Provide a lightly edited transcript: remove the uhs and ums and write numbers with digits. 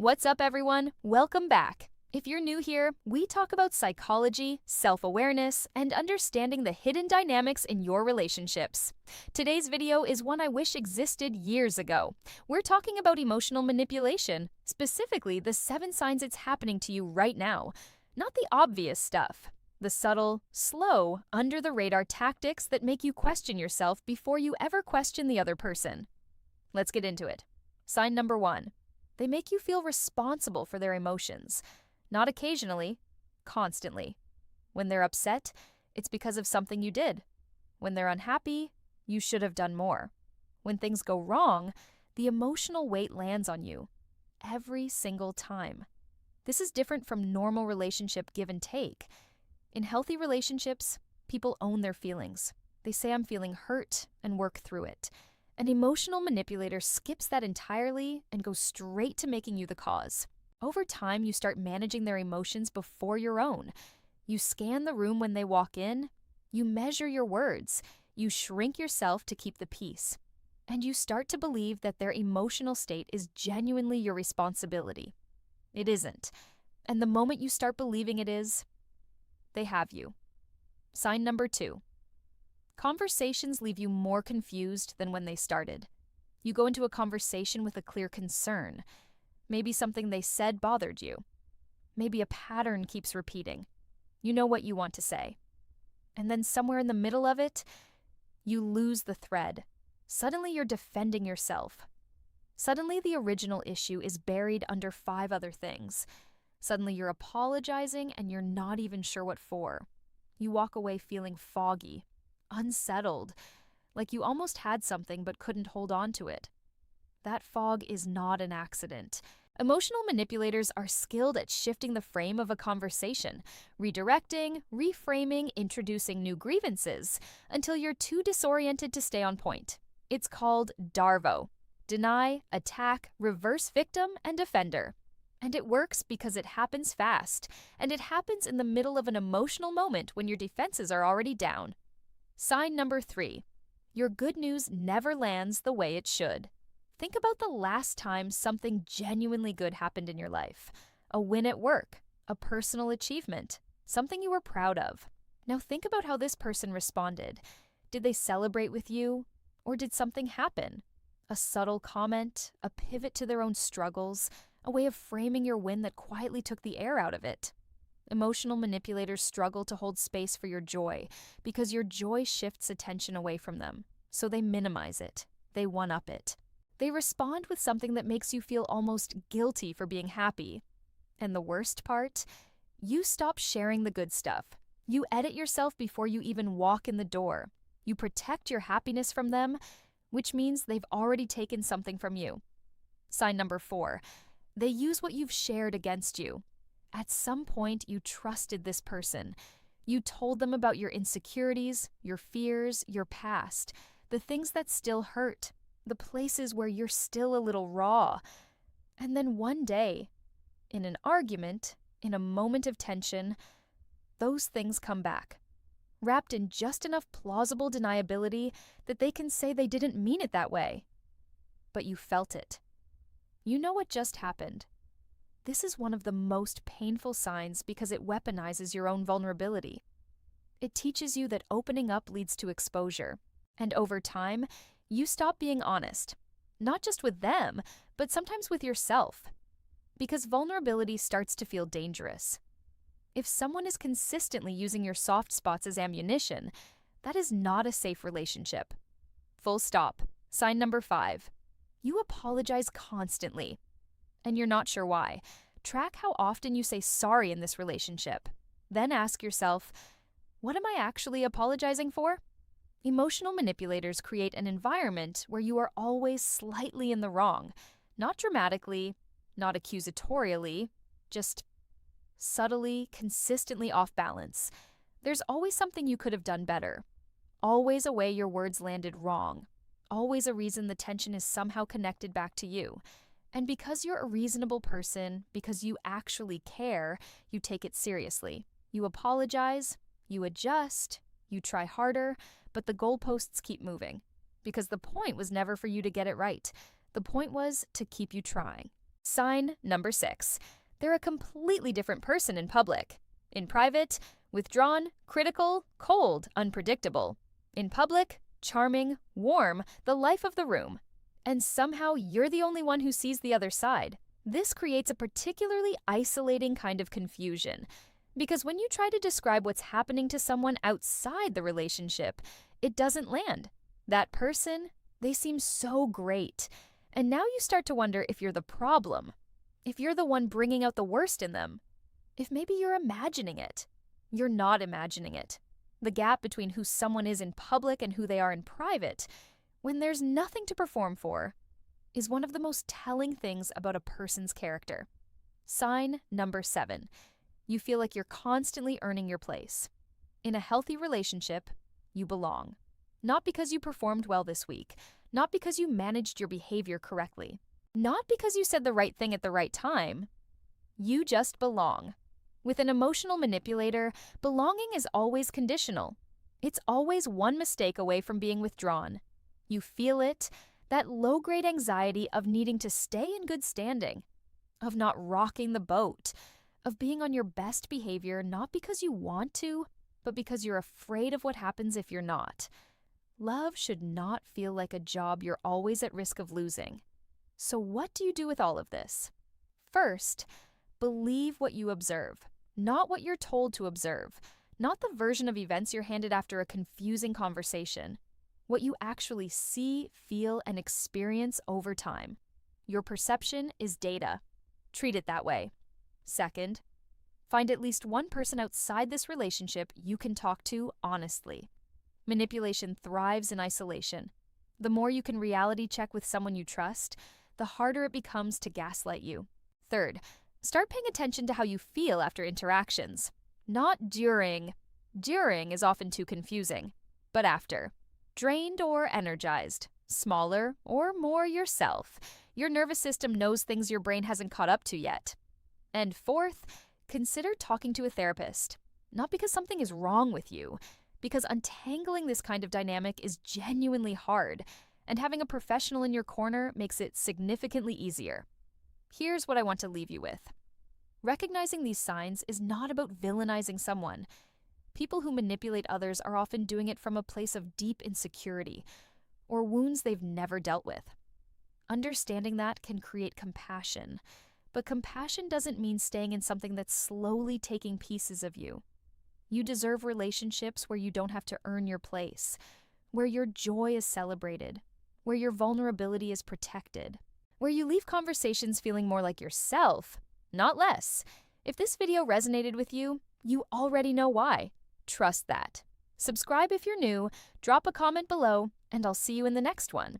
What's up, everyone? Welcome back. If you're new here, we talk about psychology, self-awareness, and understanding the hidden dynamics in your relationships. Today's video is one I wish existed years ago. We're talking about emotional manipulation, specifically the 7 signs it's happening to you right now. Not the obvious stuff. The subtle, slow, under-the-radar tactics that make you question yourself before you ever question the other person. Let's get into it. Sign number 1. They make you feel responsible for their emotions. Not occasionally, constantly. When they're upset, it's because of something you did. When they're unhappy, you should have done more. When things go wrong, the emotional weight lands on you. Every single time. This is different from normal relationship give and take. In healthy relationships, people own their feelings. They say, "I'm feeling hurt," and work through it. An emotional manipulator skips that entirely and goes straight to making you the cause. Over time, you start managing their emotions before your own. You scan the room when they walk in. You measure your words. You shrink yourself to keep the peace. And you start to believe that their emotional state is genuinely your responsibility. It isn't. And the moment you start believing it is, they have you. Sign number 2. Conversations leave you more confused than when they started. You go into a conversation with a clear concern. Maybe something they said bothered you. Maybe a pattern keeps repeating. You know what you want to say. And then somewhere in the middle of it, you lose the thread. Suddenly you're defending yourself. Suddenly the original issue is buried under 5 other things. Suddenly you're apologizing and you're not even sure what for. You walk away feeling foggy, unsettled, like you almost had something but couldn't hold on to it. That fog is not an accident. Emotional manipulators are skilled at shifting the frame of a conversation, redirecting, reframing, introducing new grievances, until you're too disoriented to stay on point. It's called DARVO: deny, attack, reverse victim, and defender. And it works because it happens fast, and it happens in the middle of an emotional moment when your defenses are already down. Sign number 3. Your good news never lands the way it should. Think about the last time something genuinely good happened in your life. A win at work, a personal achievement, something you were proud of. Now think about how this person responded. Did they celebrate with you, or did something happen? A subtle comment, a pivot to their own struggles, a way of framing your win that quietly took the air out of it. Emotional manipulators struggle to hold space for your joy because your joy shifts attention away from them. So they minimize it. They one-up it. They respond with something that makes you feel almost guilty for being happy. And the worst part? You stop sharing the good stuff. You edit yourself before you even walk in the door. You protect your happiness from them, which means they've already taken something from you. Sign number 4. They use what you've shared against you. At some point, you trusted this person. You told them about your insecurities, your fears, your past, the things that still hurt, the places where you're still a little raw. And then one day, in an argument, in a moment of tension, those things come back, wrapped in just enough plausible deniability that they can say they didn't mean it that way. But you felt it. You know what just happened. This is one of the most painful signs because it weaponizes your own vulnerability. It teaches you that opening up leads to exposure. And over time, you stop being honest. Not just with them, but sometimes with yourself. Because vulnerability starts to feel dangerous. If someone is consistently using your soft spots as ammunition, that is not a safe relationship. Full stop. Sign number 5. You apologize constantly. And you're not sure why. Track how often you say sorry in this relationship. Then ask yourself, what am I actually apologizing for? Emotional manipulators create an environment where you are always slightly in the wrong. Not dramatically, not accusatorially, just subtly, consistently off balance. There's always something you could have done better. Always a way your words landed wrong. Always a reason the tension is somehow connected back to you. And because you're a reasonable person, because you actually care, you take it seriously. You apologize, you adjust, you try harder, but the goalposts keep moving. Because the point was never for you to get it right. The point was to keep you trying. Sign number 6. They're a completely different person in public. In private, withdrawn, critical, cold, unpredictable. In public, charming, warm, the life of the room. And somehow you're the only one who sees the other side. This creates a particularly isolating kind of confusion, because when you try to describe what's happening to someone outside the relationship, it doesn't land. That person, they seem so great. And now you start to wonder if you're the problem, if you're the one bringing out the worst in them, if maybe you're imagining it. You're not imagining it. The gap between who someone is in public and who they are in private, when there's nothing to perform for, is one of the most telling things about a person's character. Sign number 7. You feel like you're constantly earning your place. In a healthy relationship, you belong. Not because you performed well this week, not because you managed your behavior correctly, not because you said the right thing at the right time. You just belong. With an emotional manipulator, belonging is always conditional. It's always one mistake away from being withdrawn. You feel it, that low-grade anxiety of needing to stay in good standing, of not rocking the boat, of being on your best behavior not because you want to, but because you're afraid of what happens if you're not. Love should not feel like a job you're always at risk of losing. So what do you do with all of this? First, believe what you observe, not what you're told to observe, not the version of events you're handed after a confusing conversation. What you actually see, feel, and experience over time. Your perception is data. Treat it that way. Second, find at least one person outside this relationship you can talk to honestly. Manipulation thrives in isolation. The more you can reality check with someone you trust, the harder it becomes to gaslight you. Third, start paying attention to how you feel after interactions. Not during. During is often too confusing, but after. Drained or energized, smaller or more yourself. Your nervous system knows things your brain hasn't caught up to yet. And fourth, consider talking to a therapist. Not because something is wrong with you, because untangling this kind of dynamic is genuinely hard, and having a professional in your corner makes it significantly easier. Here's what I want to leave you with. Recognizing these signs is not about villainizing someone. People who manipulate others are often doing it from a place of deep insecurity or wounds they've never dealt with. Understanding that can create compassion, but compassion doesn't mean staying in something that's slowly taking pieces of you. You deserve relationships where you don't have to earn your place, where your joy is celebrated, where your vulnerability is protected, where you leave conversations feeling more like yourself, not less. If this video resonated with you, you already know why. Trust that. Subscribe if you're new, drop a comment below, and I'll see you in the next one.